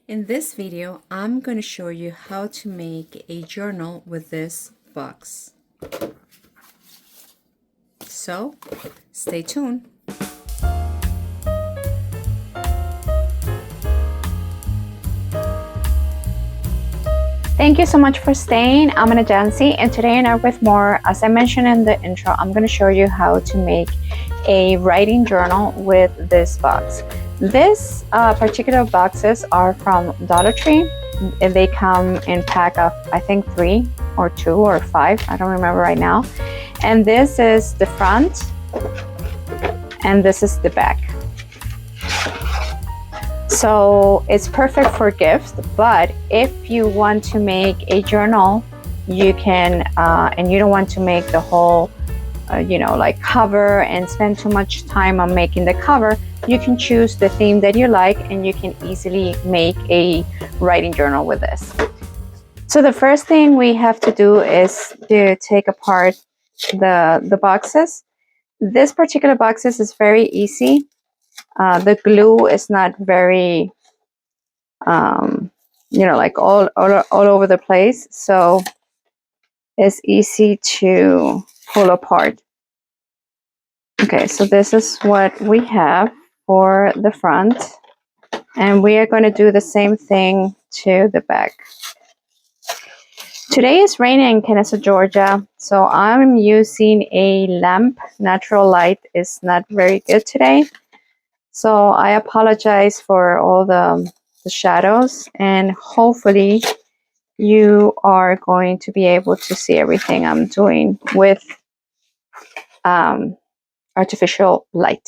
In this video, I'm going to show you how to make a journal with this box. So, stay tuned. Thank you so much for staying. I'm Anna Jancy, and today in ArtWithMore, as I mentioned in the intro, I'm going to show you how to make a writing journal with this box. This particular boxes are from Dollar Tree. They come in pack of, I think, 3 or 2 or 5. I don't remember right now. And this is the front, and this is the back. So it's perfect for gifts, but if you want to make a journal, you can, and you don't want to make the whole, like cover and spend too much time on making the cover, you can choose the theme that you like and you can easily make a writing journal with this. So the first thing we have to do is to take apart the boxes. This particular boxes is very easy. The glue is not very, like all over the place. So it's easy to pull apart. Okay, so this is what we have for the front. And we are going to do the same thing to the back. Today is raining in Kennesaw, Georgia. So I'm using a lamp. Natural light is not very good today. So I apologize for all the shadows, and hopefully you are going to be able to see everything I'm doing with artificial light.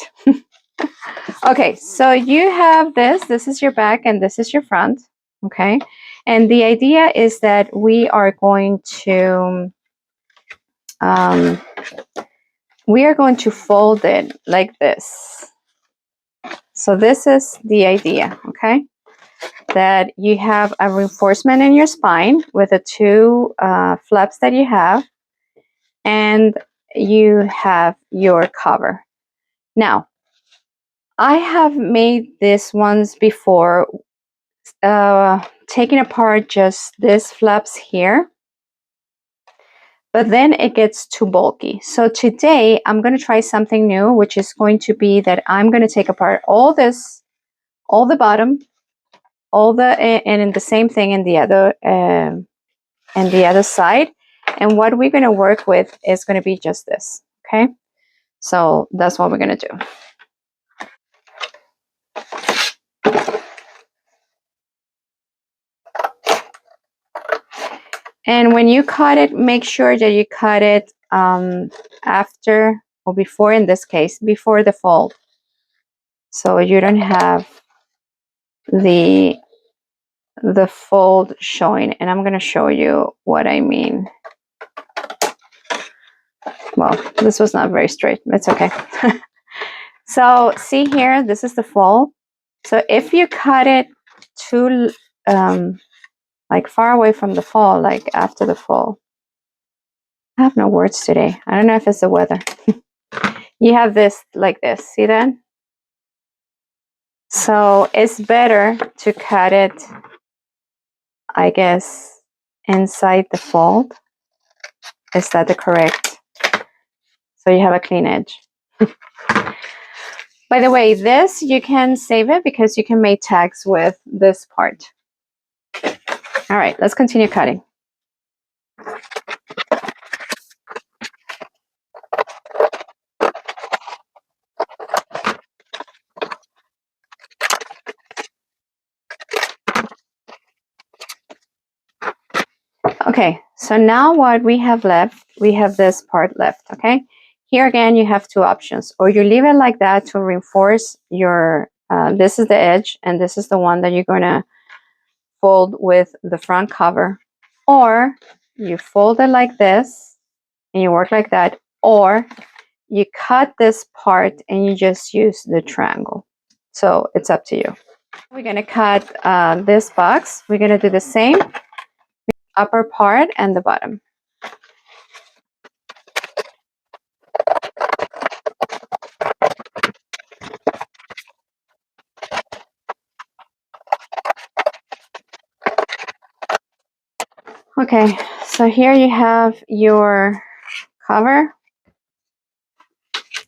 Okay, so you have this is your back and this is your front. Okay, and the idea is that we are going to fold it like this. So this is the idea, okay? That you have a reinforcement in your spine with the 2 flaps that you have, and you have your cover. Now, I have made this once before, taking apart just these flaps here, but then it gets too bulky. So today I'm going to try something new, which is going to be that I'm going to take apart all this, all the bottom, and in the same thing in the other side. And what we're going to work with is going to be just this. Okay, so that's what we're going to do. And when you cut it, make sure that you cut it after or before, in this case, before the fold. So you don't have the fold showing. And I'm going to show you what I mean. Well, this was not very straight. It's okay. So see here, this is the fold. So if you cut it too like far away from the fall, like after the fall, I have no words today. I don't know if it's the weather. You have this like this, see that? So it's better to cut it, I guess, inside the fold. Is that the correct? So you have a clean edge. By the way, this, you can save it because you can make tags with this part. All right, let's continue cutting. Okay, so now what we have left, we have this part left, okay? Here again, you have 2 options. Or you leave it like that to reinforce your, this is the edge, and this is the one that you're going to fold with the front cover. Or you fold it like this, and you work like that. Or you cut this part, and you just use the triangle. So it's up to you. We're going to cut this box. We're going to do the same. Upper part and the bottom. Okay, so here you have your cover.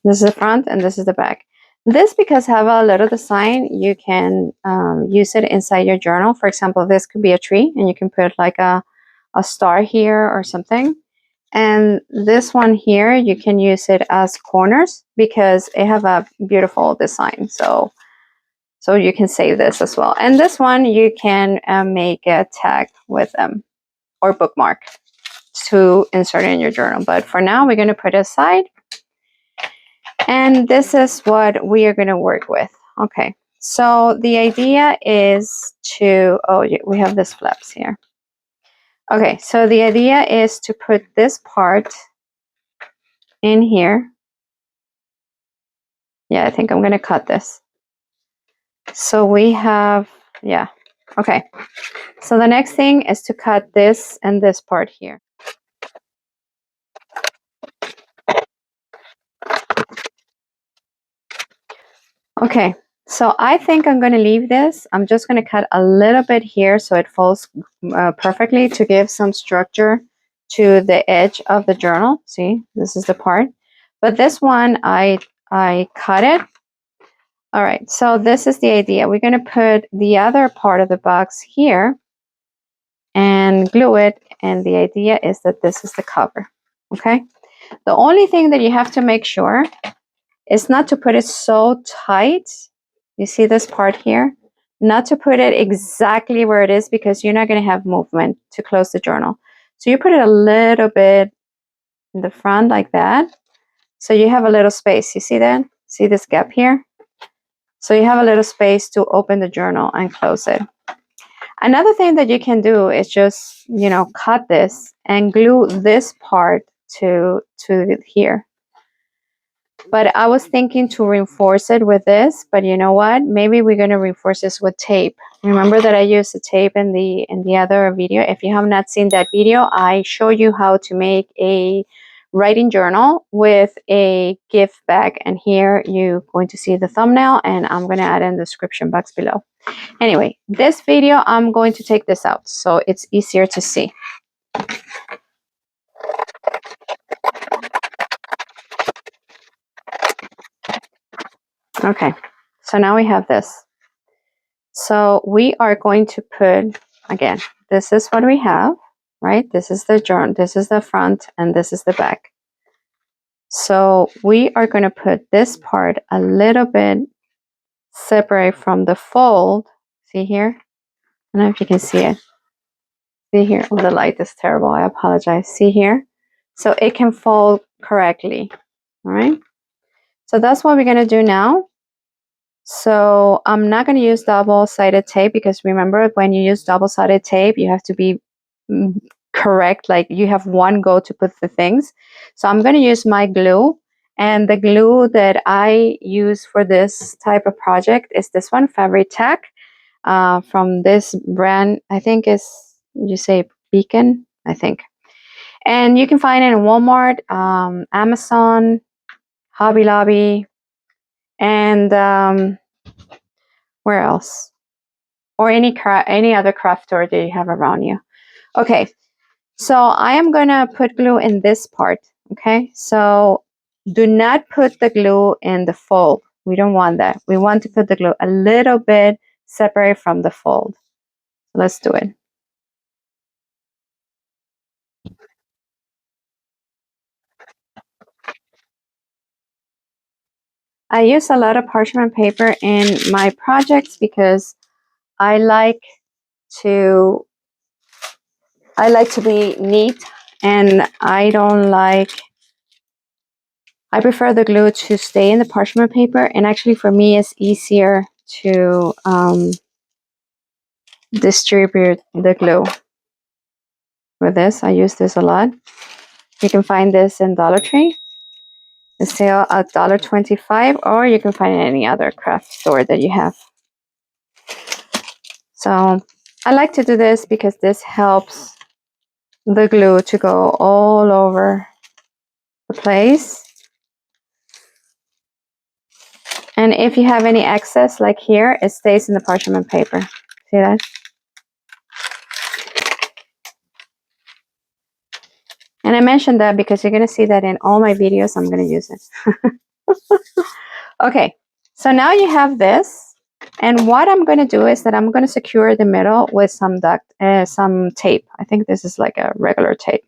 This is the front and this is the back. This, because have a little design, you can use it inside your journal. For example, this could be a tree and you can put like a star here or something. And this one here, you can use it as corners because it have a beautiful design. So you can save this as well. And this one, you can make a tag with them or bookmark to insert in your journal. But for now, we're going to put it aside. And this is what we are going to work with. Okay, so the idea is to, oh, we have this flaps here. Okay, so the idea is to put this part in here. Yeah, I think I'm going to cut this. So we have, yeah, okay. So the next thing is to cut this and this part here. Okay, so I think I'm going to leave this. I'm just going to cut a little bit here so it falls perfectly to give some structure to the edge of the journal. See, this is the part. But this one, I cut it. All right, so this is the idea. We're going to put the other part of the box here and glue it. And the idea is that this is the cover, okay? The only thing that you have to make sure is not to put it so tight. You see this part here? Not to put it exactly where it is because you're not going to have movement to close the journal. So you put it a little bit in the front like that. So you have a little space. You see that? See this gap here? So you have a little space to open the journal and close it. Another thing that you can do is just, cut this and glue this part to here. But I was thinking to reinforce it with this, but you know what? Maybe we're going to reinforce this with tape. Remember that I used the tape in the other video. If you have not seen that video, I show you how to make a writing journal with a gift bag. And here you're going to see the thumbnail, and I'm going to add in the description box below. Anyway, this video, I'm going to take this out so it's easier to see. Okay, so now we have this. So we are going to put, again, this is what we have, right? This is the journal, this is the front, and this is the back. So we are going to put this part a little bit separate from the fold. See here? I don't know if you can see it. See here? Oh, the light is terrible. I apologize. See here? So it can fold correctly. All right? So that's what we're going to do now. So I'm not going to use double-sided tape because remember, when you use double-sided tape, you have to be correct. Like you have one go to put the things. So I'm going to use my glue. And the glue that I use for this type of project is this one, Ferry from this brand. I think is, you say Beacon, I think. And you can find it in Walmart, Amazon, Hobby Lobby, and where else? Or any other craft store that you have around you. Okay, so I am gonna put glue in this part. Okay, so do not put the glue in the fold. We don't want that. We want to put the glue a little bit separate from the fold. Let's do it. I use a lot of parchment paper in my projects because I like to be neat, and I prefer the glue to stay in the parchment paper, and actually for me it's easier to distribute the glue. For this, I use this a lot. You can find this in Dollar Tree. It's sale at $1.25, or you can find it in any other craft store that you have. So I like to do this because this helps the glue to go all over the place. And if you have any excess, like here, it stays in the parchment paper. See that? And I mentioned that because you're going to see that in all my videos. I'm going to use it. Okay, so now you have this. And what I'm going to do is that I'm going to secure the middle with some tape. I think this is like a regular tape.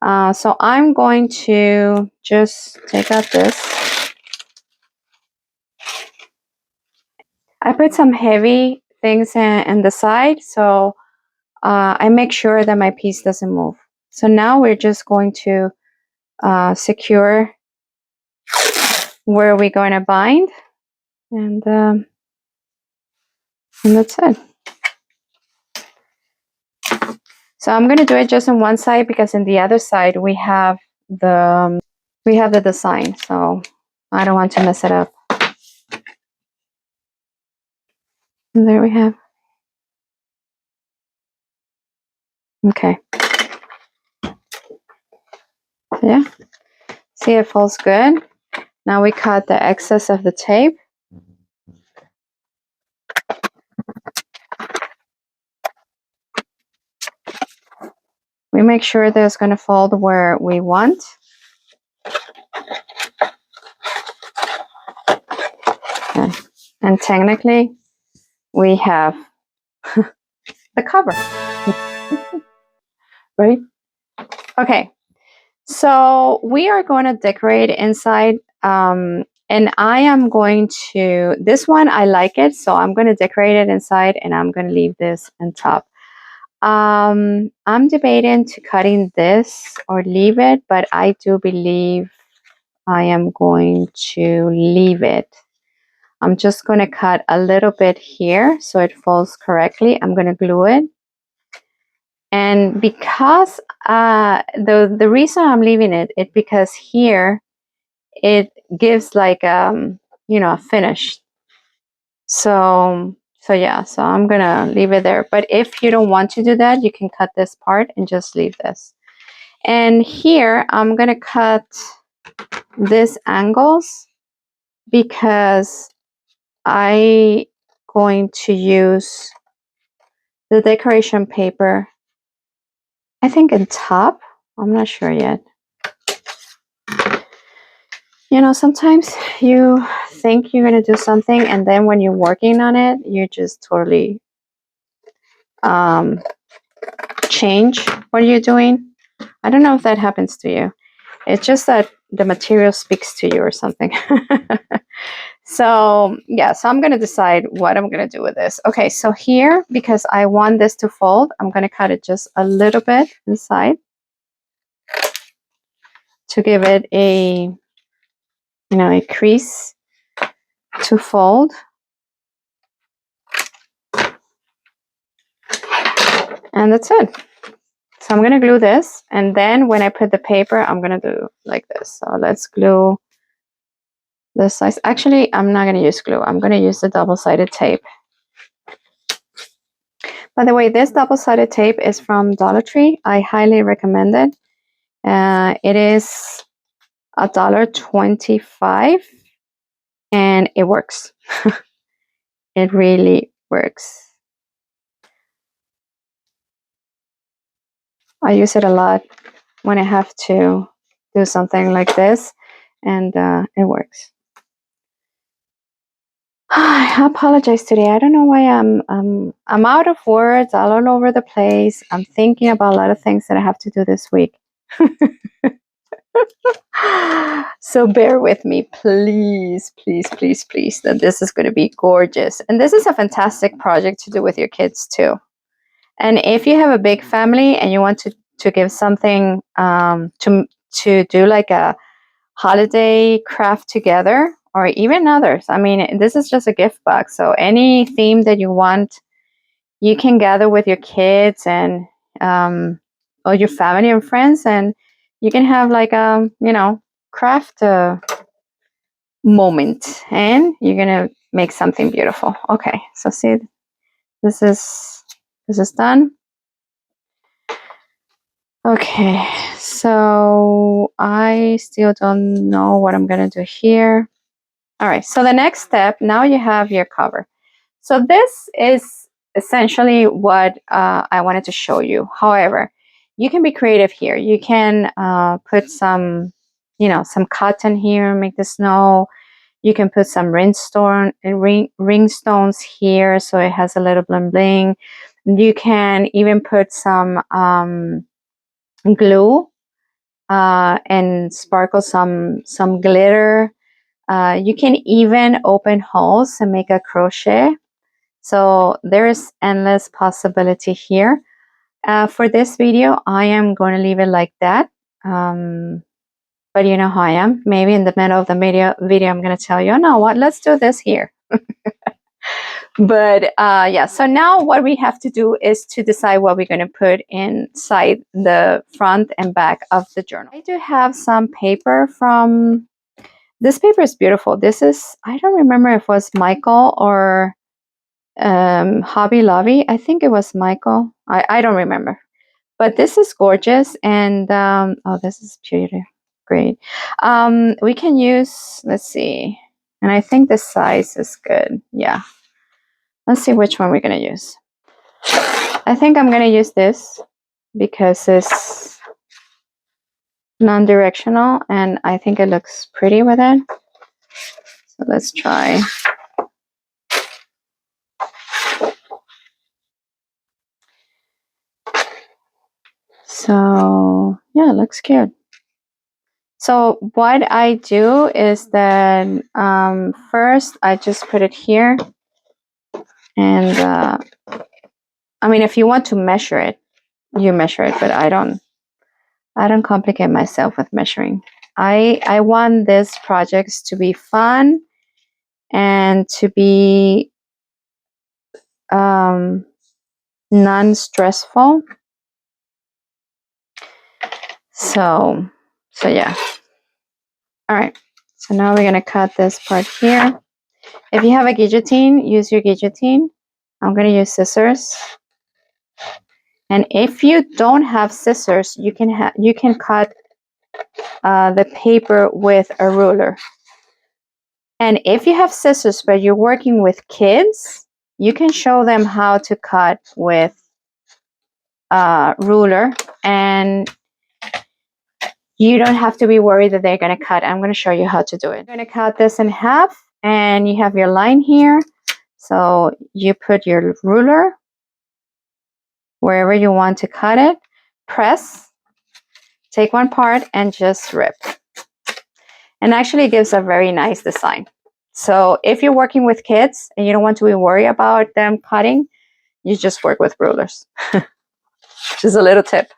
So I'm going to just take out this. I put some heavy things in the side, so I make sure that my piece doesn't move. So now we're just going to secure where we're going to bind, and that's it. So I'm going to do it just on one side because in the other side we have the design. So I don't want to mess it up. And there we have. Okay. Yeah. See, it falls good. Now we cut the excess of the tape. We make sure that it's going to fold where we want. Okay. And technically, we have the cover. Right? Okay. So we are going to decorate inside. And I am going to, this one, I like it. So I'm going to decorate it inside and I'm going to leave this on top. I'm debating to cutting this or leave it, but I do believe I am going to leave it. I'm just going to cut a little bit here so it falls correctly. I'm going to glue it. And because the reason I'm leaving it is because here it gives like a finish. So yeah, so I'm gonna leave it there. But if you don't want to do that, you can cut this part and just leave this. And here I'm gonna cut these angles because I going to use the decoration paper, I think in top. I'm not sure yet. Sometimes you think you're going to do something and then when you're working on it, you just totally change what you're doing. I don't know if that happens to you. It's just that the material speaks to you or something. So yeah, so I'm going to decide what I'm going to do with this. Okay, so here, because I want this to fold, I'm going to cut it just a little bit inside to give it a crease to fold. And that's it. So I'm going to glue this. And then when I put the paper, I'm going to do like this. So let's glue this size. Actually, I'm not going to use glue. I'm going to use the double-sided tape. By the way, this double-sided tape is from Dollar Tree. I highly recommend it. It is $1.25 and it works. It really works. I use it a lot when I have to do something like this, and it works. I apologize today. I don't know why I'm out of words, all over the place. I'm thinking about a lot of things that I have to do this week. So bear with me, please, please, please, please, that this is going to be gorgeous. And this is a fantastic project to do with your kids too. And if you have a big family and you want to give something to do like a holiday craft together, or even others. I mean, this is just a gift box. So any theme that you want, you can gather with your kids and or your family and friends, and you can have like a craft moment, and you're gonna make something beautiful. Okay, so see, this is done. Okay, so I still don't know what I'm gonna do here. All right, so the next step, now you have your cover. So this is essentially what I wanted to show you. However, you can be creative here. You can put some, some cotton here, make the snow. You can put some ring stones here, so it has a little bling bling. You can even put some glue and sparkle some glitter. You can even open holes and make a crochet. So there's endless possibility here. For this video, I am going to leave it like that. But you know how I am. Maybe in the middle of the video I'm going to tell you, oh, no, what? Let's do this here. But yeah, so now what we have to do is to decide what we're going to put inside the front and back of the journal. I do have some paper from, this paper is beautiful. This is, I don't remember if it was Michael or Hobby Lobby. I think it was Michael. I don't remember. But this is gorgeous. And oh, this is beautiful. Great. We can use, let's see. And I think the size is good. Yeah. Let's see which one we're going to use. I think I'm going to use this because it's non-directional and I think it looks pretty with it. So let's try. So yeah, it looks cute. So what I do is that first I just put it here. And I mean, if you want to measure it, you measure it, but I don't complicate myself with measuring. I want these projects to be fun and to be non-stressful. So yeah. All right. So now we're gonna cut this part here. If you have a guillotine, use your guillotine. I'm gonna use scissors. And if you don't have scissors, you can cut the paper with a ruler. And if you have scissors but you're working with kids, you can show them how to cut with a ruler, and you don't have to be worried that they're going to cut. I'm going to show you how to do it. I'm going to cut this in half, and you have your line here. So you put your ruler wherever you want to cut it, press, take one part and just rip. And actually it gives a very nice design. So if you're working with kids and you don't want to worry about them cutting, you just work with rulers. Just a little tip.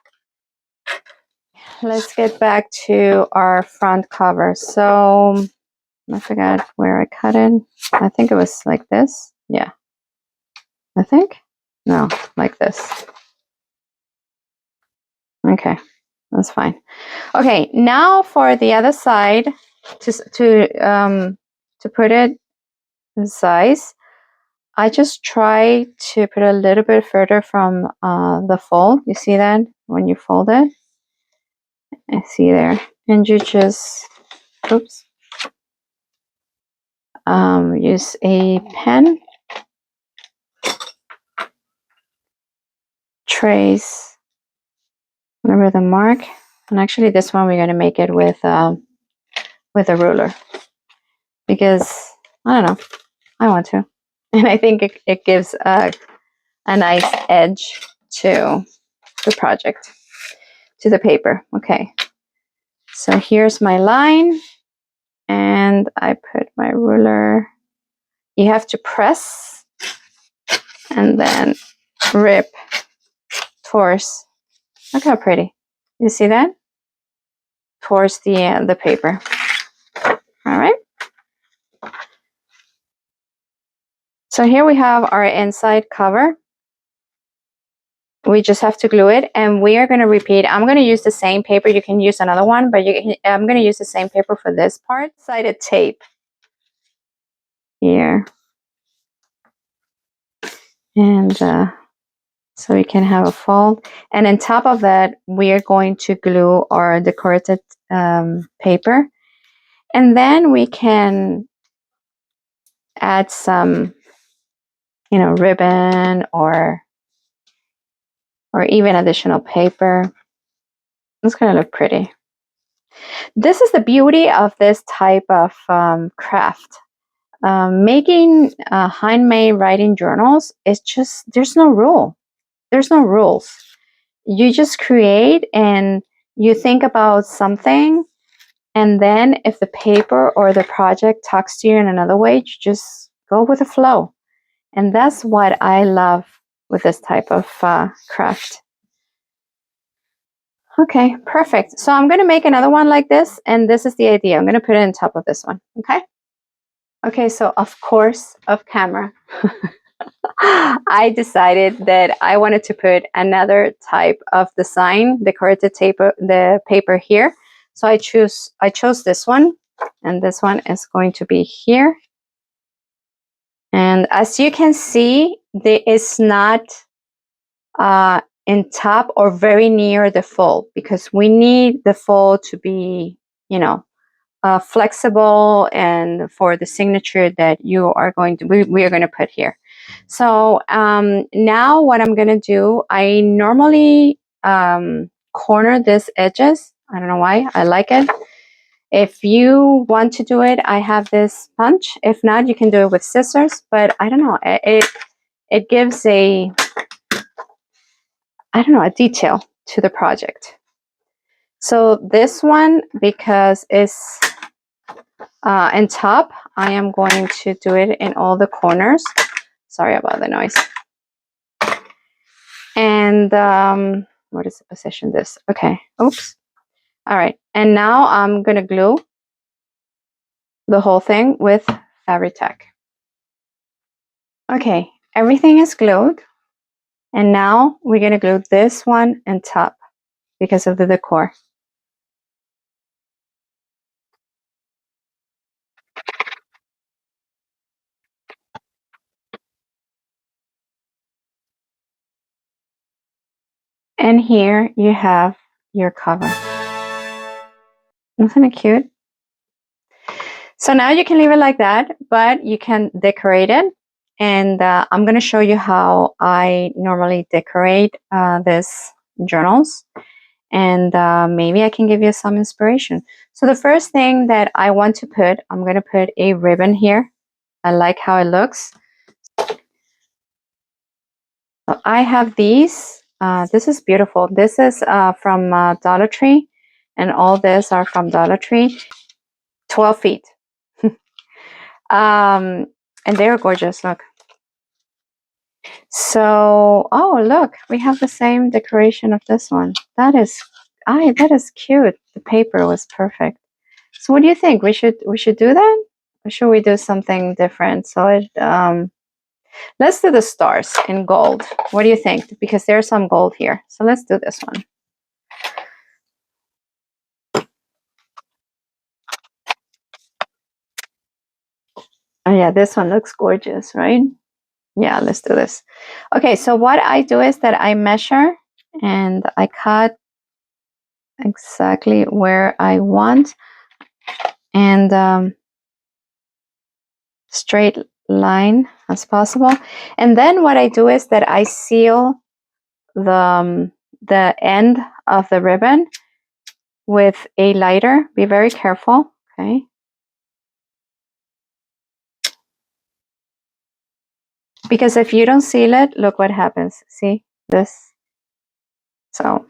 Let's get back to our front cover. So I forgot where I cut it. I think it was like this. Yeah. I think. No, like this. Okay, that's fine. Okay, now for the other side, to put it in size, I just try to put a little bit further from the fold. You see that when you fold it? I see there. And you just, oops, use a pen, trace over the mark. And actually this one we're going to make it with a ruler because, I don't know, I want to. And I think it gives a nice edge to the project, to the paper. Okay, so here's my line, and I put my ruler. You have to press and then rip towards. Look how pretty. You see that? Towards the paper. All right. So here we have our inside cover. We just have to glue it, and we are going to repeat. I'm going to use the same paper. You can use another one, but I'm going to use the same paper for this part. Sided tape here, and so we can have a fold. And on top of that, we are going to glue our decorated paper, and then we can add some, ribbon or even additional paper. It's gonna look pretty. This is the beauty of this type of craft. Making handmade writing journals is just, there's no rule. There's no rules. You just create and you think about something, and then if the paper or the project talks to you in another way, you just go with the flow. And that's what I love with this type of craft. Okay, perfect. So I'm going to make another one like this, and this is the idea. I'm going to put it on top of this one, okay? Okay, so of course, off camera, I decided that I wanted to put another type of design, decorative paper, the paper here. So I chose this one, and this one is going to be here. And as you can see, there is not in top or very near the fold, because we need the fold to be, you know, flexible and for the signature that you are going to, we are going to put here. So now what I'm going to do, I normally corner these edges. I don't know why, I like it. If you want to do it, I have this punch. If not, you can do it with scissors, but I don't know, it gives a, I don't know, a detail to the project. So this one, because it's in top, I am going to do it in all the corners. Sorry about the noise. And what is the position this? Okay, oops. All right, and now I'm gonna glue the whole thing with Fabri-Tac. Okay, everything is glued. And now we're gonna glue this one on top because of the decor. And here you have your cover. Isn't it cute? So now you can leave it like that, but you can decorate it. And I'm going to show you how I normally decorate these journals. And maybe I can give you some inspiration. So the first thing that I want to put, I'm going to put a ribbon here. I like how it looks. So I have these. This is beautiful. This is from Dollar Tree. And all this are from Dollar Tree. 12 feet. And they're gorgeous. Look. So, oh, look, we have the same decoration of this one. That is cute. The paper was perfect. So what do you think? We should do that? Or should we do something different? So let's do the stars in gold. What do you think? Because there's some gold here. So let's do this one. Oh yeah, this one looks gorgeous, right? Yeah, let's do this. Okay, so what I do is that I measure and I cut exactly where I want, and straight line as possible. And then what I do is that I seal the end of the ribbon with a lighter. Be very careful, okay? Because if you don't seal it, look what happens. See this? So,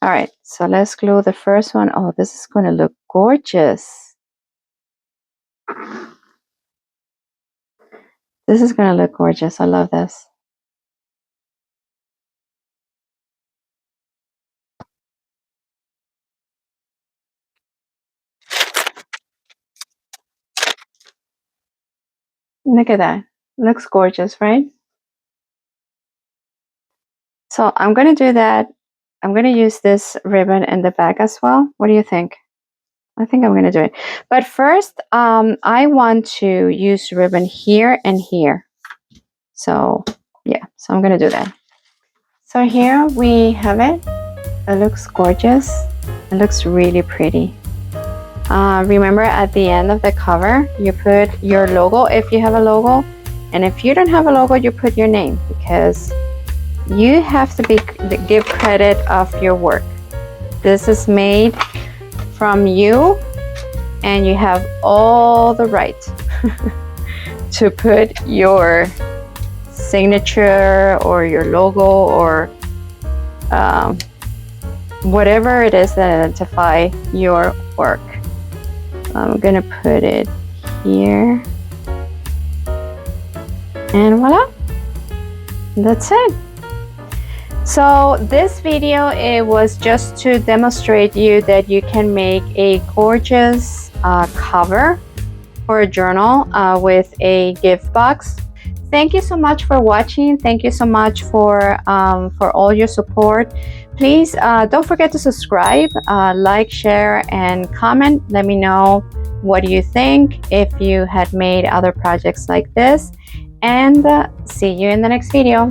all right, so let's glue the first one. Oh, this is going to look gorgeous. This is going to look gorgeous. I love this. Look at that. Looks gorgeous, right? So I'm going to do that. I'm going to use this ribbon in the back as well. What do you think? I think I'm going to do it. But first, I want to use ribbon here and here. So yeah, so I'm going to do that. So here we have it. It looks gorgeous. It looks really pretty. Remember, at the end of the cover, you put your logo if you have a logo. And if you don't have a logo, you put your name, because you have to give credit of your work. This is made from you, and you have all the right to put your signature or your logo or whatever it is that identify your work. I'm gonna put it here, and voila, that's it. So this video, it was just to demonstrate you that you can make a gorgeous cover for a journal with a gift box. Thank you so much for watching. Thank you so much for all your support. Please don't forget to subscribe, like, share, and comment. Let me know what do you think, if you had made other projects like this, and see you in the next video.